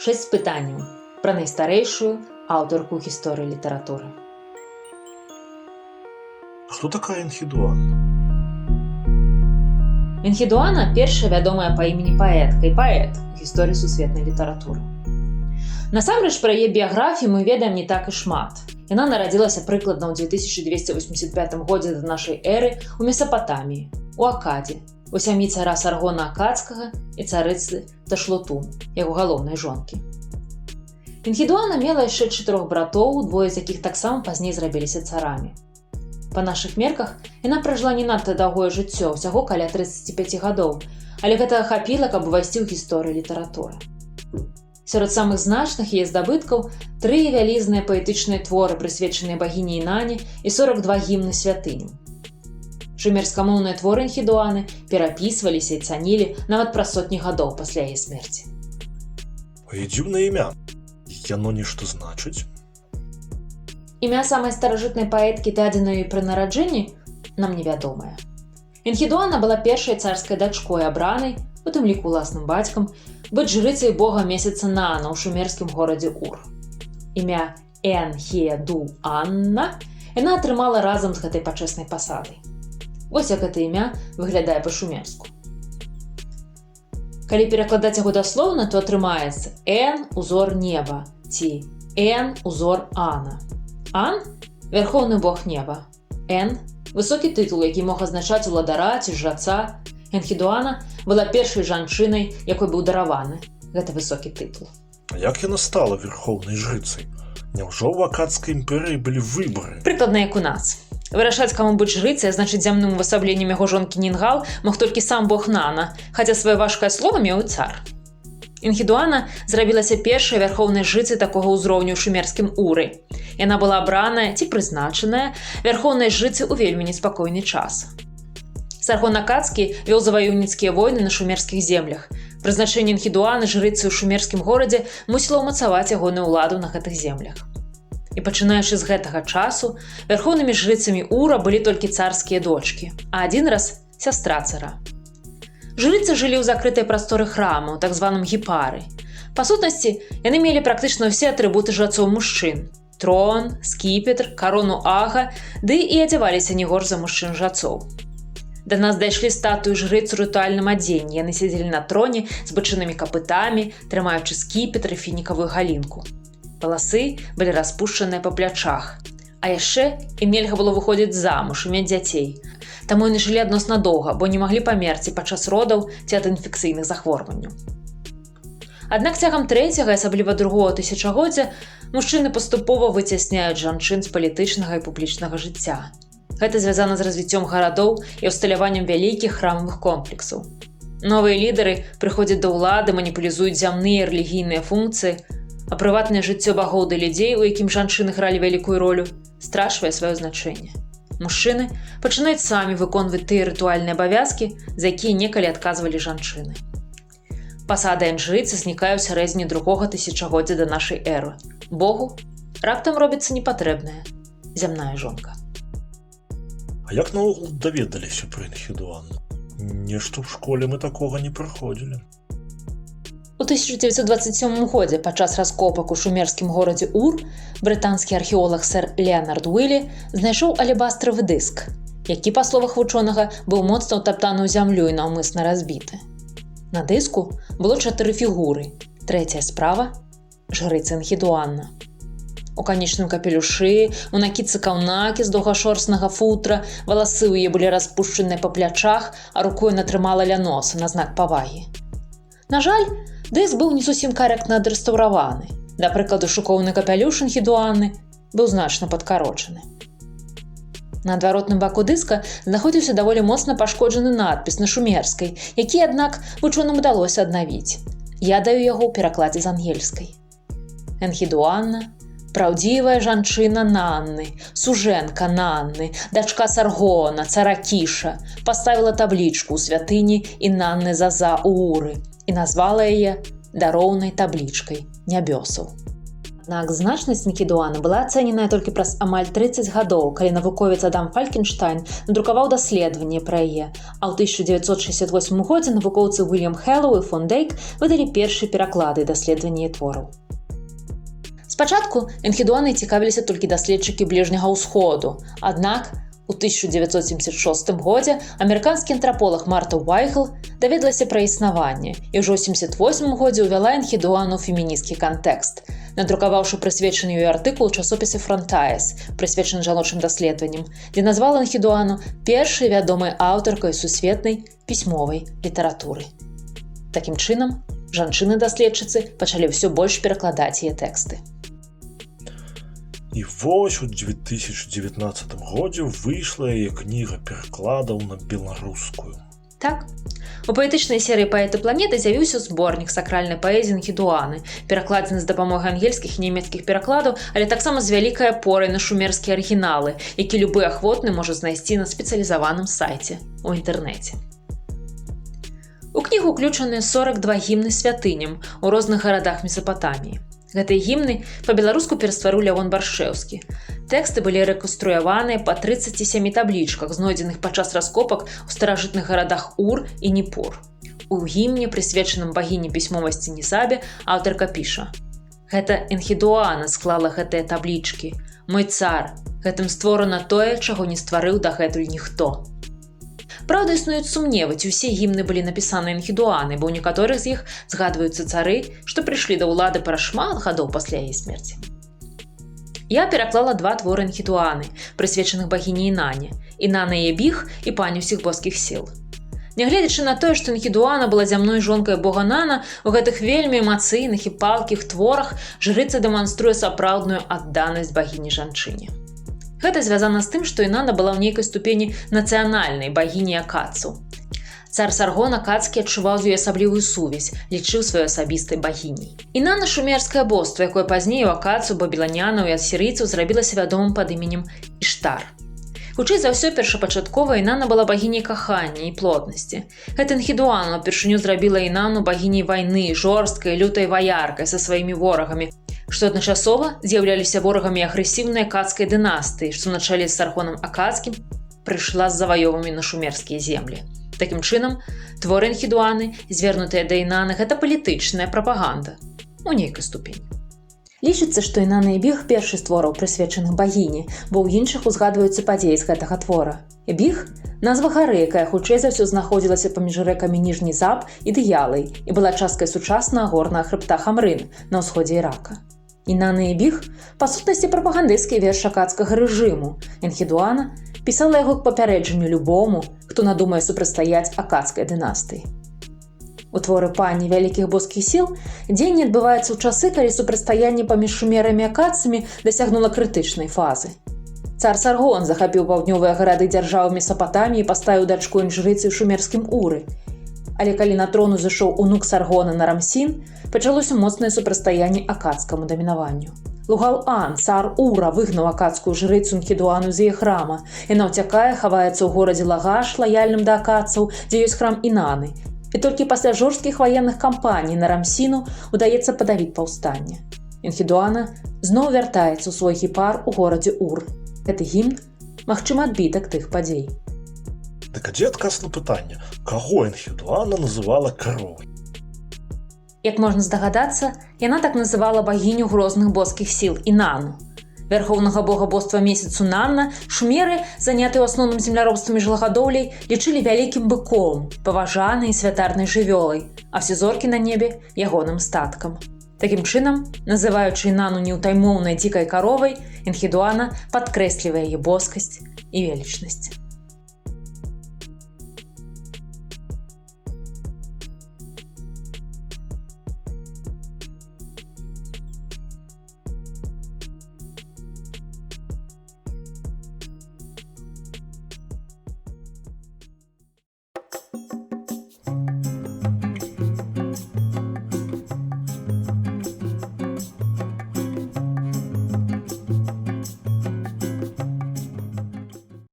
6 пытанняў пра найстарэйшую аўтарку гісторыі літаратуры. Хто такая Энхідуанна? Энхідуанна – першая вядомая па імені паэтка і паэт у гісторыі сусветнай літаратуры. Насамрэч, пра яе біяграфію мы ведаем не так і шмат. Яна нарадзілася прыкладна ў 2285 годзе да нашай эры ў Месапатаміі, у Акадзе, у сям'і цара Саргона Акадскага і царыцы Ташлотум, яго галоўнай жонкі. Энхідуанна мела яшчэ 4 братоў, двое з якіх таксама пазней зрабіліся царамі. Па нашых мерках, яна пражыла не надта даўгое жыццё, усяго каля 35 гадоў, але гэтага хапіла, каб увайсці ў гісторыю літаратуры. Сярод самых значных яе здабыткаў 3 вялізныя паэтычныя творы, прысвечаныя багіні Інане, і 42 гімны святыням. Шумерскамоўныя творы Энхідуанны перапісваліся і цанілі нават праз сотні гадоў пасля яе смерці. Яе дзіўнае імя. Яно нешта значыць? Імя самай старажытнай паэткі, дадзенае ёй пры нараджэнні, нам невядомае. Энхідуанна была першай царскай дачкой, абранай, у тым ліку уласным бацькам, быць жрыцай бога месяца Наана ў шумерскім горадзе Ур. Імя Энхедуанна яна атрымала разам з гэтай пачэснай пасадай. Вось як гэта імя выглядае па-шумерску. Калі перакладаць яго даслоўна, то атрымаецца «Эн – узор неба» ці «Эн – узор Ана». Ан – вярхоўны бог неба. Эн – высокі тытул, які мог азначаць уладара ці жраца. Энхідуанна была першай жанчынай, якой быў дараваны гэты высокі тытул. А як яна стала верхоўнай жрыцай? Няўжо ў Акадскай імперыі былі выбары? Прыкладна як у нас. Вырашаць, каму быць жрыцай, значыць зямным увасабленнем яго жонкі Нінгал мог толькі сам бог Нана, хаця сваё важкае слова меў і цар. Энхідуанна зрабілася першай вярхоўнай жрыцай такога ўзроўню ў шумерскім Уры. Яна была абраная ці прызначаная вярхоўнай жрыцай у вельмі неспакойны час. Саргон Акадскі вёў заваёўніцкія войны на шумерскіх землях. Прызначэнне Энхідуанны жрыцай у шумерскім горадзе мусіла ўмацаваць ягоную ўладу на гэтых землях. І пачынаючы з гэтага часу, вярхоўнымі жрыцамі Ура былі толькі царскія дочкі, а адзін раз сястра цара. Жрыцы жылі ў закрытай прасторы храма, у так званым гіпары. Па сутнасці, яны мелі практычна ўсе атрыбуты жрацоў мужчын: трон, скіпетр, карону ага, ды і адзяваліся не горш за мужчын-жрацоў. Да нас дайшлі статуі жрыц у рытуальным адзенні. Яны сядзелі на троне з бычынымі капытамі, трымаючы скіпетр і фінікавую галінку. Валасы былі распушчаныя па плячах. А яшчэ ім нельга было выходзіць замуж і мець дзяцей. Таму яны жылі адносна доўга, бо не маглі памерці падчас родаў ці ад інфекцыйных захворванняў. Аднак цягам 3-го, асабліва 2-го тысячагоддзя, мужчыны паступова выцясняюць жанчын з палітычнага і публічнага жыцця. Гэта звязана з развіццём гарадоў і ўсталяваннем вялікіх храмавых комплексаў. Новыя лідары прыходзяць да ўлады, маніпулізуюць зямныя рэлігійныя функцыі, а прыватнае жыццё багоў ды людзей, у якім жанчыны гралі вялікую ролю, страчвае сваё значэнне. Мужчыны пачынаюць самі выконваць тыя рытуальныя абавязкі, за якія некалі адказвалі жанчыны. Пасада жрыцы знікае ў сярэдзіне 2-го тысячагоддзя да нашай эры. Богу раптам робіцца непатрэбная зямная жонка. А як наогул даведаліся пра Энхідуанну? Нешта ў школе мы такога не праходзілі. У 1927 годзе падчас раскопак у шумерскім горадзе Ур брытанскі археолог сэр Леанард Уілі знайшоў алебастравы дыск, які, па словах вучонага, быў моцна ўтаптаны ў зямлю і наўмысна разбіты. На дыску было 4 фігуры. Трэцяя справа – жрыца Энхідуанна. У канічным капелюшы, у накідцы каўнакі з доўгашорстнага футра, валасы ў яе былі распушчаныя па плячах, а рукой натрымала ля носа на знак павагі. На жаль, дыск быў не зусім карэктна адрэстаўраваны. Да прыкладу, шыкоўны капялюш Энхідуанны быў значна падкарочаны. На адваротным баку дыска знаходзіўся даволі моцна пашкоджаны надпіс на шумерскай, які, аднак, вучоным удалося аднавіць. Я даю яго ў перакладзе з ангельскай. Энхідуанна – праўдзівая жанчына Нанны, сужэнка Нанны, дачка Саргона, цара Кіша, паставіла таблічку ў святыні Інанны Заза ў Уры і назвала яе дароўнай таблічкай нябёсаў. Аднак значнасць Энхідуана была ацэненая толькі праз амаль 30 гадоў, калі навуковец Адам Фалькенштайн надрукаваў даследаванне пра яе, а ў 1968 годзе навукоўцы Уильям Хэллоу і фон Дейк выдалі першыя пераклады даследавання твораў. Спачатку Энхідуанай цікавіліся толькі даследчыкі Бліжняга ўсходу, аднак у 1976 годзе амерыканскі антраполаг Марта Уайхел даведалася пра існаванне і ўжо ў 1978 годзе ўвяла Энхідуану ў фемінісцкі кантэкст, надрукаваўшы прысвечаны ёй артыкул у часопісе «Фронтайс», прысвечаны жаночым даследаванням, дзе назвала Энхідуану першай вядомай аўтаркай сусветнай пісьмовай літаратуры. Такім чынам, жанчыны-даследчыцы пачалі ўсё больш перакладаць яе тэксты. І вось у 2019 годзе выйшла яе кніга перакладаў на беларускую. Так. У паэтычнай серыі «Паэты планеты» з'явіўся зборнік сакральнай паэзіі Энхідуаны, перакладзены з дапамогай ангельскіх і нямецкіх перакладаў, але таксама з вялікай апорай на шумерскія арыгіналы, які любы ахвотны можа знайсці на спецыялізаваным сайце ў інтэрнэце. У кнігу ўключаны 42 гімны святыням у розных гарадах Месапатаміі. Гэтыя гімны па-беларуску перастварыў Лявон Баршэўскі. Тэксты былі рэканструяваныя па 37 таблічках, знойдзеных падчас раскопак у старажытных гарадах Ур і Ніпур. У гімне, прысвечаным багіні пісьмовасці Нісабе, аўтарка піша: «Гэта Энхідуана склала гэтыя таблічкі. Мой цар, гэтым створана тое, чаго не стварыў дагэтуль ніхто». Праўда, існуюць сумневы, ці ўсе гімны былі напісаны Энхідуанай, бо ў некаторых з іх згадваюцца цары, што прыйшлі да ўлады праз шмат гадоў пасля яе смерці. Я пераклала 2 творы Энхідуаны, прысвечаных багіні Інане, Інана Ебіх і пані ўсіх боскіх сіл. Нягледзячы на тое, што Энхідуана была зямной жонкай бога Нана, у гэтых вельмі эмацыйных і палкіх творах жрыца дэманструе сапраўдную адданасць багіні жанчыне. Гэта звязана з тым, што Інана была ў нейкай ступені нацыянальнай багіні акадцаў. Цар Саргон акадскі адчуваў з ёй асаблівую сувязь, лічыў сваёй асабістай багіняй. Інана шумерскае боства, якое пазней у акадцаў, бабіланянаў і ассірыйцаў зрабілася вядомым пад іменем Іштар. Хутчэй за ўсё, першапачаткова Інана была багіняй кахання і плотнасці. Гэта Энхідуана ўпершыню зрабіла Інану багіняй вайны, жорсткай, лютай ваяркай са сваімі ворагамі, што адначасова з'яўляліся ворагамі агрэсіўнай акадскай дынастыі, што на чале з Саргонам акадскім прыйшла з заваёвамі на шумерскія землі. Такім чынам, творы Энхідуаны, звернутыя да Інаны, гэта палітычная прапаганда у нейкай ступені. Лічыцца, што Інана Ебіх першы з твораў, прысвечаных багіні, бо ў іншых узгадваюцца падзеі з гэтага твора. Ебіх – назва гары, якая хутчэй за ўсё знаходзілася паміж рэкамі Ніжні Заб і Дыялай і была часткай сучаснага горнага хрыбта Хамрын на ўсходзе Ірака. Інана Ебіх – па сутнасці прапагандысцкі верш акадскага рэжыму. Энхідуана пісала яго к папярэджанню любому, хто надумае супрацьстаяць акадскай дынастыі. У творы пані вялікіх боскіх сіл дзеянне адбываецца ў часы, калі супрацьстаянне паміж шумерамі і акадцамі дасягнула крытычнай фазы. Цар Саргон захапіў паўднёвыя гарады дзяржавы Месапатаміі і паставіў дачку інжрыцы ў шумерскім Уры. Але калі на трон узышоў унук Саргона Нарамсін, пачалося моцнае супрацьстаянне акадскаму дамінаванню. Лугал-Ан, цар Ура, выгнаў акадскую жрыцу Энхідуану з яе храма. Яна ўцякае, хаваецца ў горадзе Лагаш, лаяльным да акадцаў, дзе ёсць храм Інаны. І толькі пасля жорсткіх ваенных кампаній Нарамсіну удаецца падавіць паўстанне. Энхідуана зноў вяртаецца ў свой гіпар у горадзе Ур. Гэты гімн, магчыма, адбітак тых падзей. Так а дзе адказ на пытанне, каго Энхідуана называла каровай? Як можна здагадацца, яна так называла багіню грозных боскіх сіл Інану. Вярхоўнага бога боства месяцу Нанна шумеры, занятыя ў асноўным земляробствам і жылагадоўляй, лічылі вялікім быком, паважанай і святарнай жывёлай, а все зоркі на небе ягоным статкам. Такім чынам, называючы Інану неўтаймоўнай дзікай каровай, Энхідуана падкрэслівае яе боскасць і велічнасць.